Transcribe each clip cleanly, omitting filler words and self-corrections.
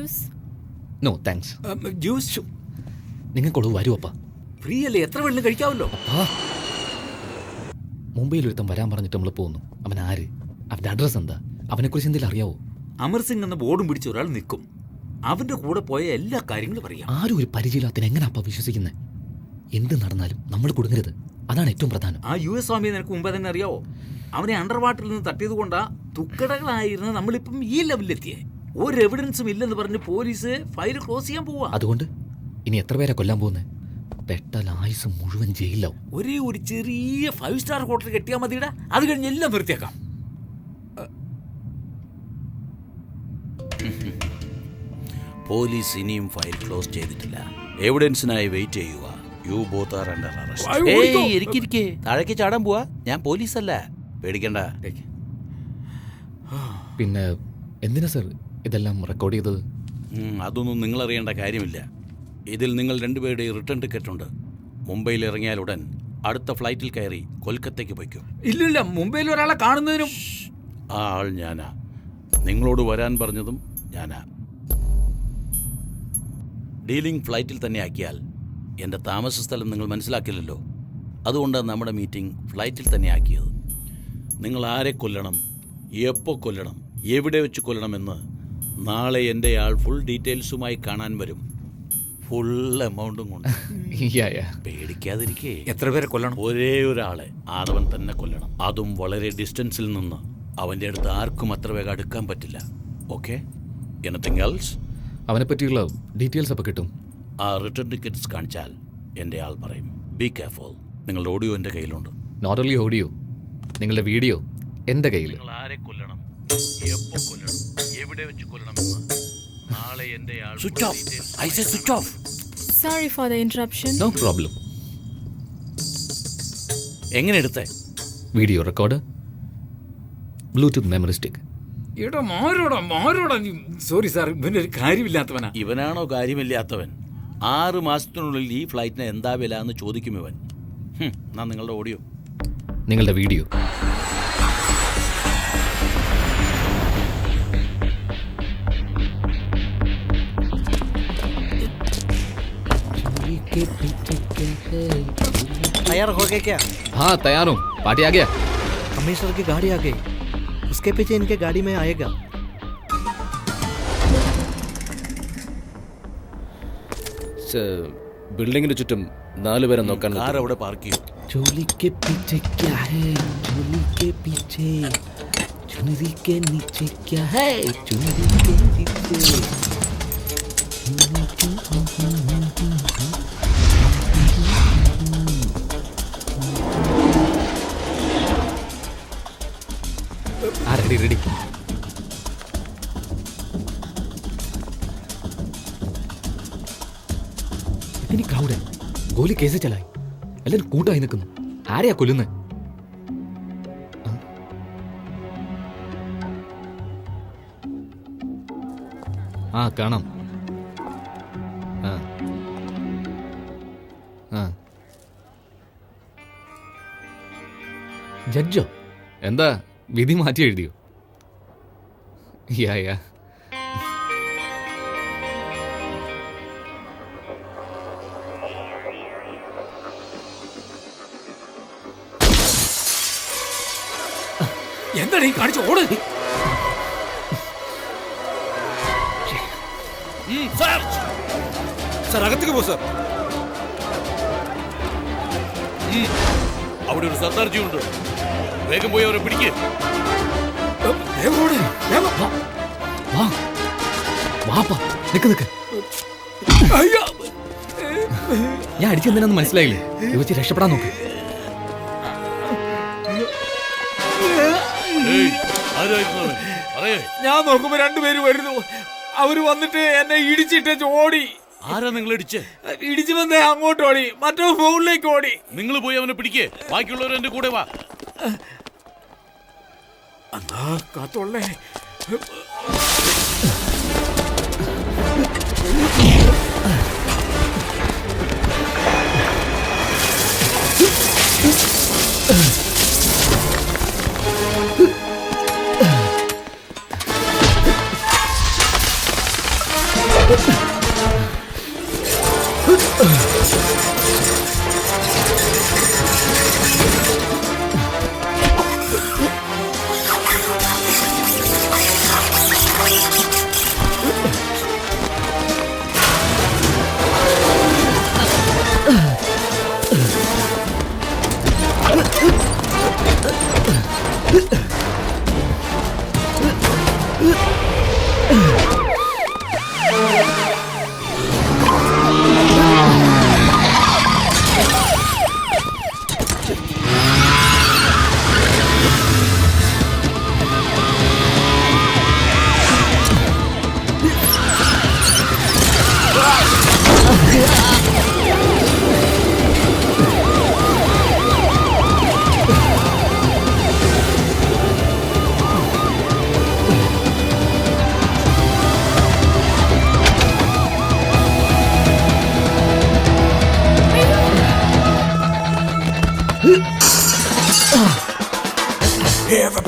Juice? No thanks. Juice നിങ്ങൾക്കുള്ളത് വരൂ അപ്പ. ഫ്രീ അല്ലേ, എത്ര വെള്ളം കഴിക്കാമല്ലോ. മുംബൈയിൽ ഒരുത്തം വരാൻ പറഞ്ഞിട്ട് നമ്മൾ പോകുന്നു. അവൻ ആര്? അവൻ്റെ അഡ്രസ്സ് എന്താ? അവനെക്കുറിച്ച് എന്തെങ്കിലും അറിയാവോ? അമർ സിംഗ് എന്ന ബോർഡും പിടിച്ച ഒരാൾ നിൽക്കും. അവന്റെ കൂടെ പോയ എല്ലാ കാര്യങ്ങളും അറിയാം. ആരും ഒരു പരിചയമില്ലാത്തതിന് എങ്ങനെ അപ്പ വിശ്വസിക്കുന്നത്? എന്ത് നടന്നാലും നമ്മൾ കൊടുങ്ങരുത്, അതാണ് ഏറ്റവും പ്രധാനം. ആ US സ്വാമിയെ നിനക്ക് മുമ്പേ തന്നെ അറിയാവോ? അവനെ അണ്ടർ വാട്ടറിൽ നിന്ന് തട്ടിയത് കൊണ്ടാ തുക്കടകളായിരുന്ന നമ്മളിപ്പം ഈ ലെവലിലെത്തിയേ. ഒരു എവിഡൻസും ഇല്ലെന്ന് പറഞ്ഞ് പോലീസ് ഫയൽ ക്ലോസ് ചെയ്യാൻ പോവാ. അതുകൊണ്ട് ഇനി എത്ര പേരെ കൊല്ലാൻ പോകുന്നത്? പെട്ടാൽ ആയുസ് മുഴുവൻ ജയിലാവും. ഒരേ ഒരു ചെറിയ 5 സ്റ്റാർ ഹോട്ടൽ കെട്ടിയാൽ മതിയുടെ, അത് കഴിഞ്ഞ് എല്ലാം നിർത്തിയേക്കാം. പോലീസ് ഇനിയും ഫയൽ ക്ലോസ് ചെയ്തിട്ടില്ല. എവിഡൻസിനായി വെയിറ്റ് ചെയ്യുക. You both are under arrest. ഇരിക്കിരിക്കേ, താഴേക്ക് ചാടാൻ പോവാ. ഞാൻ പോലീസല്ല, പേടിക്കണ്ട. പിന്നെ എന്തിനാ സർ ഇതെല്ലാം റെക്കോർഡ് ചെയ്തത്? അതൊന്നും നിങ്ങൾ അറിയേണ്ട കാര്യമില്ല. ഇതിൽ നിങ്ങൾ രണ്ടുപേരുടെയും റിട്ടേൺ ടിക്കറ്റ് ഉണ്ട്. മുംബൈയിൽ ഇറങ്ങിയാൽ ഉടൻ അടുത്ത ഫ്ലൈറ്റിൽ കയറി കൊൽക്കത്തയ്ക്ക് പോയിക്കോ. ഇല്ലില്ല, മുംബൈയിൽ ഒരാളെ കാണുന്നതിനും. ആ ആൾ ഞാനാ. നിങ്ങളോട് വരാൻ പറഞ്ഞതും ഞാനാ. ഡീലിംഗ് ഫ്ലൈറ്റിൽ തന്നെ ആക്കിയാൽ എൻ്റെ താമസ സ്ഥലം നിങ്ങൾ മനസ്സിലാക്കില്ലല്ലോ. അതുകൊണ്ടാണ് നമ്മുടെ മീറ്റിംഗ് ഫ്ലൈറ്റിൽ തന്നെ ആക്കിയത്. നിങ്ങൾ ആരെ കൊല്ലണം, എപ്പോൾ കൊല്ലണം, എവിടെ വെച്ച് കൊല്ലണമെന്ന് നാളെ എൻ്റെ ആൾ ഫുൾ ഡീറ്റെയിൽസുമായി കാണാൻ വരും. ഫുൾ എമൗണ്ടും കൊണ്ട്. പേടിക്കാതിരിക്കേ. എത്ര പേരെ കൊല്ലണം? ഒരേ ഒരാളെ, ആദവൻ തന്നെ കൊല്ലണം. അതും വളരെ ഡിസ്റ്റൻസിൽ നിന്ന്. അവൻ്റെ അടുത്ത് ആർക്കും അത്ര വേഗം അടുക്കാൻ പറ്റില്ല. ഓക്കെ? Anything else? അവനെ പറ്റിയുള്ള ഡീറ്റെയിൽസ് അപ്പോൾ കിട്ടും. ആ റിട്ടേൺ ടിക്കറ്റ്സ് കാണിച്ചാൽ എൻ്റെ ആൾ പറയും. Be careful. നിങ്ങളുടെ ഓഡിയോ എൻ്റെ കയ്യിലുണ്ട്. നോട്ട് ഓൺലി ഓഡിയോ, നിങ്ങളുടെ വീഡിയോ എൻ്റെ കയ്യിൽ. നിങ്ങൾ ആരെ കൊല്ലണം, എപ്പോൾ കൊല്ലണം, എവിടെ വെച്ച് കൊല്ലണമെന്ന് നാളെ എൻ്റെ ആൾ. Switch off. I say switch off. Sorry for the interruption. No problem. എങ്ങനെ എടുത്തേ? Video record, bluetooth memory stick. എടാ മാരോടാ നീ. സോറി സാർ, ഇവനൊരു കാര്യമില്ലാത്തവനാ. ഇവനാണോ കാര്യമില്ലാത്തവൻ? 6 മാസത്തിനുള്ളിൽ ഈ ഫ്ലൈറ്റിന് എന്താ വില എന്ന് ചോദിക്കും ഇവൻ. എന്നാ നിങ്ങളുടെ ഓഡിയോ, നിങ്ങളുടെ വീഡിയോ. तैयार हो गए क्या? हाँ तैयार हूँ, पार्टी आ गया. कमिश्नर की गाड़ी आ गई, उसके पीछे इनके गाड़ी में आएगा. ബിൽഡിങ്ങിന് ചുറ്റും 4 പേരെ നോക്കാൻ. കാർ അവിടെ പാർക്ക് ചെയ്യും. चोली के पीछे क्या है? चोली के पीछे चुनरी के नीचे क्या है? चुनरी के नीचे. Ready ready. इतनी क्राउड है, गोली कैसे चलाई? എല്ലാരും കൂട്ടായി നിൽക്കുന്നു. ആരെയാ കൊല്ലുന്നത്? ആ കാണാം. ജഡ്ജോ? എന്താ വിധി മാറ്റി എഴുതിയോ? യാ എന്താണ് ഈ കാണിച്ച? ഓട്. സാർ അകത്തേക്ക് പോ സാർ. അവിടെ ഒരു സർദാർജി ഉണ്ട്. വേഗം പോയി അവരെ പിടിക്ക്. നിക്ക്. ഞാൻ അടിച്ചെന്തിനാന്ന് മനസ്സിലായില്ലേ? ഇവച്ച് രക്ഷപ്പെടാൻ നോക്ക്. ഞാൻ നോക്കുമ്പോ 2 പേര് വരുന്നു. അവര് വന്നിട്ട് എന്നെ ഇടിച്ചിട്ട് ഓടി. ആരാ നിങ്ങൾ ഇടിച്ച്? ഇടിച്ചു വന്നേ അങ്ങോട്ട് ഓടി, മറ്റോ ഫോണിലേക്ക് ഓടി. നിങ്ങൾ പോയി അവനെ പിടിക്കേ. ബാക്കിയുള്ളവർ എന്റെ കൂടെ വാ. അതാ കാത്തോളേ.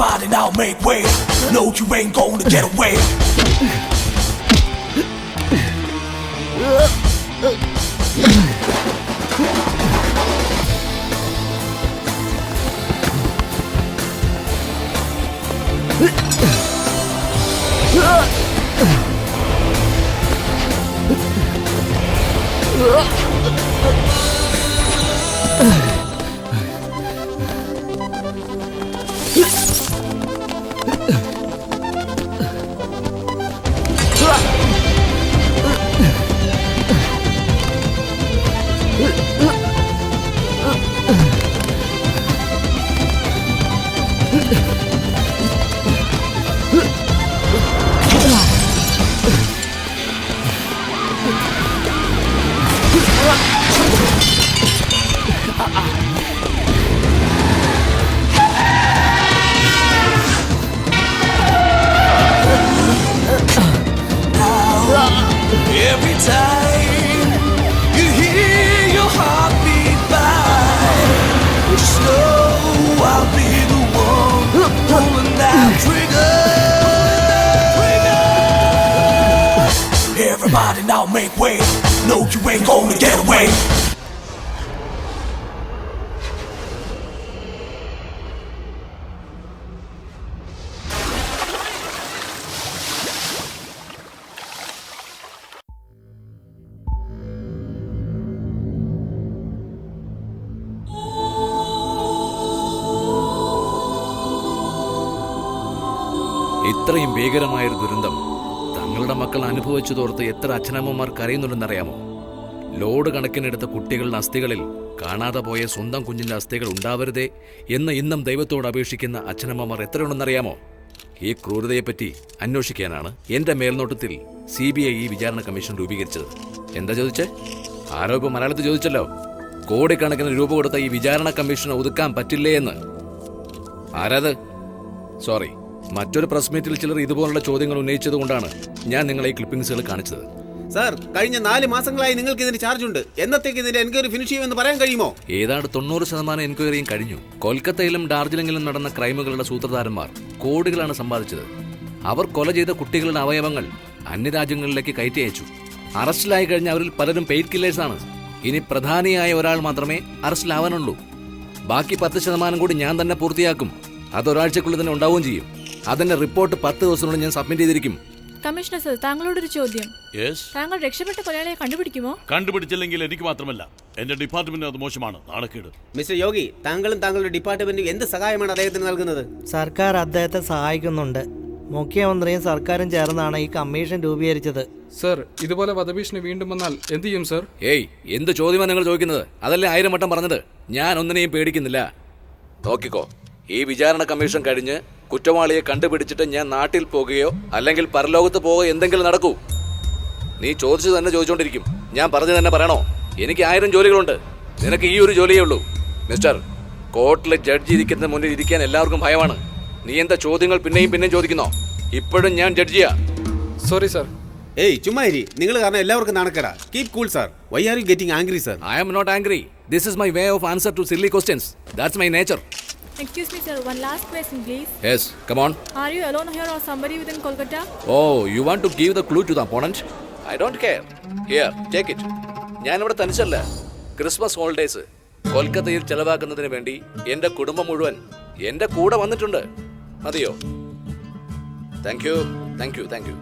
Everybody now make way. No, you ain't gonna get away. Every time you hear your heartbeat by, just know I'll be the one pulling that trigger. Everybody now make way. No, you ain't gonna get away. ഇത്രയും ഭീകരമായൊരു ദുരന്തം തങ്ങളുടെ മക്കൾ അനുഭവിച്ചതോർത്ത് എത്ര അച്ഛനമ്മമാർ കരയുന്നുണ്ടെന്നറിയാമോ? Load കണക്കിനെടുത്ത കുട്ടികളുടെ അസ്ഥികളിൽ കാണാതെ പോയ സ്വന്തം കുഞ്ഞിൻ്റെ അസ്ഥികൾ ഉണ്ടാവരുതേ എന്ന് ഇന്നും ദൈവത്തോട് അപേക്ഷിക്കുന്ന അച്ഛനമ്മമാർ എത്രയുണ്ടെന്നറിയാമോ? ഈ ക്രൂരതയെപ്പറ്റി അന്വേഷിക്കാനാണ് എൻ്റെ മേൽനോട്ടത്തിൽ CBI ഈ വിചാരണ കമ്മീഷൻ രൂപീകരിച്ചത്. എന്താ ചോദിച്ചേ? ആരോ ഇപ്പോൾ മലയാളത്തിൽ ചോദിച്ചല്ലോ, കോടിക്കണക്കിന് രൂപ കൊടുത്ത ഈ വിചാരണ കമ്മീഷനെ ഒതുക്കാൻ പറ്റില്ലേ എന്ന്. ആരാത്? സോറി, മറ്റൊരു പ്രസ് മീറ്റിൽ ചിലർ ഇതുപോലുള്ള ചോദ്യങ്ങൾ ഉന്നയിച്ചതുകൊണ്ടാണ് ഞാൻ നിങ്ങളെ ഈ ക്ലിപ്പിംഗ്സുകൾ കാണിച്ചത്. സാർ, കഴിഞ്ഞ 4 മാസങ്ങളായി നിങ്ങൾക്ക് ഇതിന് ചാർജ് ഉണ്ട്. എന്നത്തേക്ക് ഇതിന്റെ എൻക്വയറി ഫിനിഷ് ചെയ്യുമെന്ന് പറയാൻ കഴിയുമോ? ഏതാണ്ട് 90% എൻക്വയറിയും കഴിഞ്ഞു. കൊൽക്കത്തയിലും ഡാർജിലിംഗിലും നടന്ന ക്രൈമുകളുടെ സൂത്രധാരന്മാർ കോടികളാണ് സമ്പാദിച്ചത്. അവർ കൊല ചെയ്ത കുട്ടികളുടെ അവയവങ്ങൾ അന്യരാജ്യങ്ങളിലേക്ക് കയറ്റി അയച്ചു. അറസ്റ്റിലായി കഴിഞ്ഞ അവരിൽ പലരും പെയ്ഡ് കില്ലേഴ്സാണ്. ഇനി പ്രധാനിയായ ഒരാൾ മാത്രമേ അറസ്റ്റിലാവാനുള്ളൂ. ബാക്കി 10% കൂടി ഞാൻ തന്നെ പൂർത്തിയാക്കും. അതൊരാഴ്ചക്കുള്ളിൽ തന്നെ ഉണ്ടാവുകയും ചെയ്യും. അതിന്റെ റിപ്പോർട്ട് 10 ദിവസത്തിനുള്ളിൽ ഞാൻ സബ്മിറ്റ് ചെയ്തിരിക്കും. കമ്മീഷണർ സർ, താങ്കളോടൊരു ചോദ്യം. യെസ്. താങ്കൾ രക്ഷപ്പെട്ട കൊലയാളിയെ കണ്ടുപിടിക്കുമോ? കണ്ടുപിടിച്ചില്ലെങ്കിൽ എനിക്ക് മാത്രമല്ല, എന്റെ ഡിപ്പാർട്ട്മെന്റിന് അത് മോശമാണ്, നാണക്കേട്. മിസ്റ്റർ യോഗി, താങ്കളും താങ്കളുടെ ഡിപ്പാർട്ട്മെന്റും എന്ത് സഹായമാണ് അദ്ദേഹത്തിന് നൽകുന്നത്? സർക്കാർ അദ്ദേഹത്തെ സഹായിക്കുന്നുണ്ട്. മുഖ്യമന്ത്രിയും സർക്കാരും ചേർന്നാണ് ഈ കമ്മീഷൻ രൂപീകരിച്ചത്. സർ, ഇതുപോലെ വധഭീഷണി വീണ്ടും വന്നാൽ എന്ത് ചെയ്യും സർ? ഏയ്, എന്ത് ചോദ്യമാണ് നിങ്ങൾ ചോദിക്കുന്നത്? അതല്ലേ 1000 വട്ടം പറഞ്ഞത്. ഞാൻ ഒന്നിനെയും പേടിക്കുന്നില്ല. നോക്കിക്കോ, ഈ വിചാരണ കമ്മീഷൻ കഴിഞ്ഞ് കുറ്റവാളിയെ കണ്ടുപിടിച്ചിട്ട് ഞാൻ നാട്ടിൽ പോകുകയോ അല്ലെങ്കിൽ പരലോകത്ത് പോകുകയോ എന്തെങ്കിലും നടക്കൂ. നീ ചോദിച്ചു തന്നെ ചോദിച്ചുകൊണ്ടിരിക്കും. ഞാൻ പറഞ്ഞു തന്നെ പറയണോ? എനിക്ക് 1000 ജോലികളുണ്ട്. നിനക്ക് ഈ ഒരു ജോലിയേ ഉള്ളൂ. മിസ്റ്റർ, കോർട്ടിലെ ജഡ്ജി ഇരിക്കുന്ന മുന്നിൽ ഇരിക്കാൻ എല്ലാവർക്കും ഭയമാണ്. നീ എന്താ ചോദ്യങ്ങൾ പിന്നെയും ചോദിക്കുന്നോ? ഇപ്പോഴും ഞാൻ ജഡ്ജിയാ. Sorry sir. ഏയ്, ചുമ്മാ ഇരി. നിങ്ങൾ കാരണം എല്ലാവർക്കും നാണക്കേടാ. Keep cool sir. Why are you getting angry sir? I am not angry. This is my way of answer to silly questions. That's my nature. Excuse me sir, one last question please. Yes, come on. Are you alone here or somebody within Kolkata? Oh, you want to give the clue to the opponent? I don't care. Here, take it. ഞാനിവിടെ തനിച്ചല്ല. Christmas holidays കൊൽക്കത്തയിൽ ചെലവാക്കുന്നതിന് വേണ്ടി എൻ്റെ കുടുംബം മുഴുവൻ എൻ്റെ കൂടെ വന്നിട്ടുണ്ട്. മതിയോ? Thank you.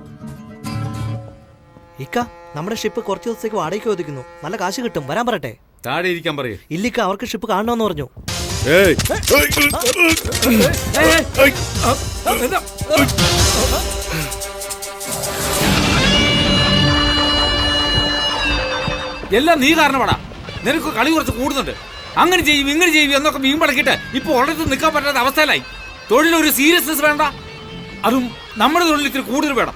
ഇക്ക, നമ്മുടെ ഷിപ്പ് കുറച്ച് ദിവസത്തേക്ക് വാടകയ്ക്ക് ഒതുക്കുന്നു. നല്ല കാശ് കിട്ടും. വരാൻ പറയട്ടെ? താഴെ ഇരിക്കാൻ പറയൂ. ഇല്ലിക്ക, അവർക്ക് ഷിപ്പ് കാണണമെന്ന് പറഞ്ഞു. എല്ലാം നീ കാരണമാടാ. നിനക്ക് കളി കുറച്ച് കൂടുന്നുണ്ട്. അങ്ങനെ ചെയ്യും ഇങ്ങനെ ചെയ്യും എന്നൊക്കെ മീൻ പടക്കിട്ട് ഇപ്പൊ ഉടനെ നിൽക്കാൻ പറ്റാത്ത അവസ്ഥയിലായി. തൊഴിലൊരു സീരിയസ്നെസ് വേണ്ട, അതും നമ്മുടെ തൊഴിൽ ഇത്തിരി കൂടുതൽ വേണം.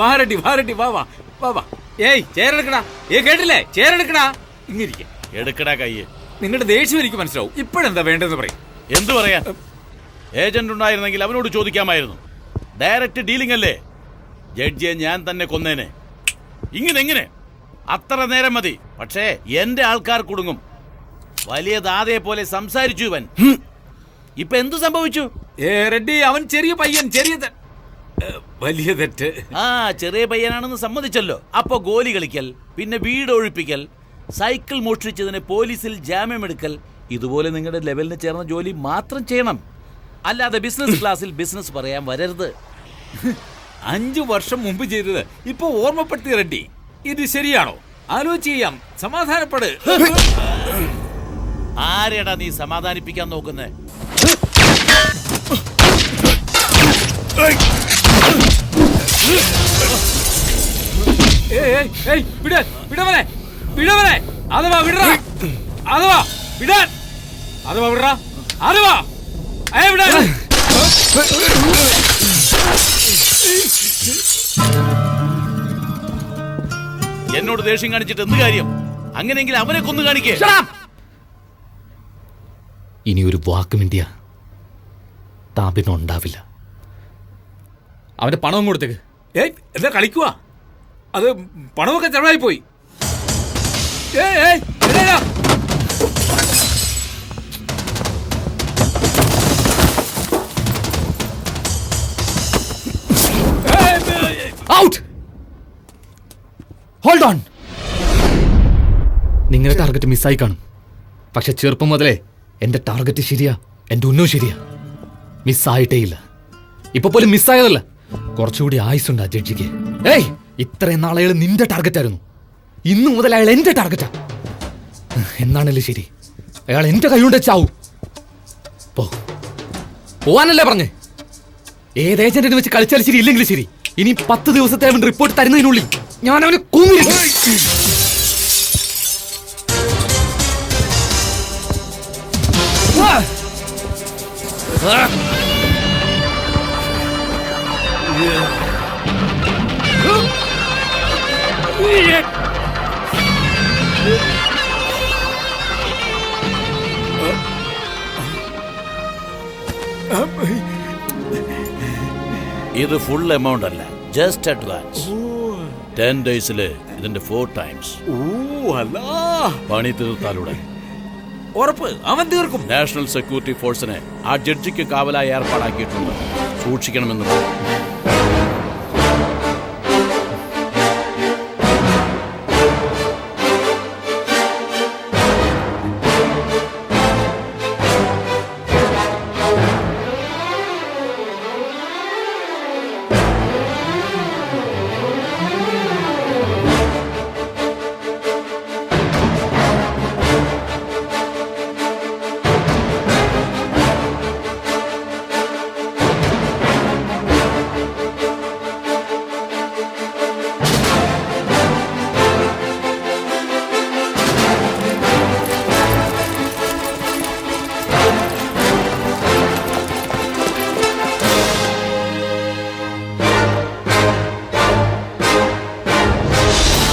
വാരട്ടി വാരട്ടി വാ വാ വാ വാ. ഏയ് ചേരെടുക്കടാ. കേട്ടില്ലേ? ചേരെടുക്കടാ. ഇങ്ങിരിക്ക എടുക്കടാ കയ്യെ. നിങ്ങളുടെ ദേഷ്യം എനിക്ക് മനസ്സിലാവും. ഇപ്പോഴെന്താ വേണ്ടതെന്ന് പറയും. എന്തു പറയാ? ഏജന്റ് ഉണ്ടായിരുന്നെങ്കിൽ അവനോട് ചോദിക്കാമായിരുന്നു. ഡയറക്റ്റ് ഡീലിംഗ് അല്ലേ? ജഡ്ജിയെ ഞാൻ തന്നെ കൊന്നേനെ. ഇങ്ങനെ അത്ര നേരം മതി. പക്ഷേ എന്റെ ആൾക്കാർ കുടുങ്ങും. വലിയ ദാതയെ പോലെ സംസാരിച്ചു ഇവൻ. ഇപ്പൊ എന്തു സംഭവിച്ചു? റെഡ്ഡി, അവൻ ചെറിയ പയ്യൻ, വലിയ തെറ്റ്. ചെറിയ പയ്യനാണെന്ന് സമ്മതിച്ചല്ലോ. അപ്പൊ ഗോലി കളിക്കൽ, പിന്നെ വീട് ഒഴിപ്പിക്കൽ, സൈക്കിൾ മോഷ്ടിച്ചതിന് പോലീസിൽ ജാമ്യമെടുക്കൽ, ഇതുപോലെ നിങ്ങളുടെ ലെവലിന് ചേർന്ന ജോലി മാത്രം ചെയ്യണം. അല്ലാതെ ബിസിനസ് ക്ലാസ്സിൽ ബിസിനസ് പറയാൻ വരരുത്. 5 വർഷം മുമ്പ് ചെയ്തത് ഇപ്പൊ ഓർമ്മപ്പെടുത്തി റെഡ്ഡി. ഇത് ശരിയാണോ? ആലോചിച്ച് ചെയ്യാം. സമാധാനപ്പെട്. ആരെടാ നീ സമാധാനിപ്പിക്കാൻ നോക്കുന്നേ? അഥവാ വിടറാ. അഥവാ വിടാൻ. അഥവാ വിടറാ. അഥവാ വിടാൻ. എന്നോട് ദേഷ്യം കാണിച്ചിട്ട് എന്ത് കാര്യം? അങ്ങനെയെങ്കിൽ അവനെ കൊന്നു കാണിക്കേ. ഇനി ഒരു വാക്കും ഇന്ത്യ താപിനുണ്ടാവില്ല. അവന്റെ പണവും കൊടുത്തേക്ക്. എന്താ കളിക്കുവാ? അത് പണമൊക്കെ ചെലവായി പോയി. ഔട്ട്. Hold on. നിങ്ങളുടെ ടാർഗറ്റ് മിസ്സായി കാണും. പക്ഷെ ചെറുപ്പം മുതലേ എന്റെ ടാർഗറ്റ് ശരിയാ, എന്റെ ഉന്നവും ശരിയാ. മിസ്സായിട്ടേ ഇല്ല. ഇപ്പൊ പോലും മിസ്സായതല്ല, കുറച്ചുകൂടി ആയുസുണ്ട് ആ ജഡ്ജിക്ക്. ഇത്രയും നാളെ നിന്റെ ടാർഗറ്റ് ആയിരുന്നു. ഇന്നു മുതൽ അയാൾ എന്റെ ടാർഗറ്റാ. എന്നാണല്ലേ ശരി, അയാൾ എന്റെ കൈകൊണ്ട് ചാവും. പോവാനല്ലേ പറഞ്ഞേ? ഏത് ഏജന്റിനെ വെച്ച് കളിച്ചാലും ശരി, ഇല്ലെങ്കിലും ശരി, ഇനി 10 ദിവസത്തെ അവൻ റിപ്പോർട്ട് തരുന്നതിനുള്ളിൽ ഞാൻ അവനെ കൊന്നിരിക്കും. ഇത് ഫുൾ എമൗണ്ട് അല്ല, ജസ്റ്റ് അഡ്വാൻസ്. 10 ഡേയ്സില് ഇതിന്റെ 4 ടൈംസ്. പണി തീർത്താലൂടെ ഉറപ്പ് അവൻ തീർക്കും. നാഷണൽ സെക്യൂരിറ്റി ഫോഴ്സിനെ ആ ജഡ്ജിക്ക് കാവലായി ഏർപ്പാടാക്കിയിട്ടുണ്ട്. സൂക്ഷിക്കണമെന്ന്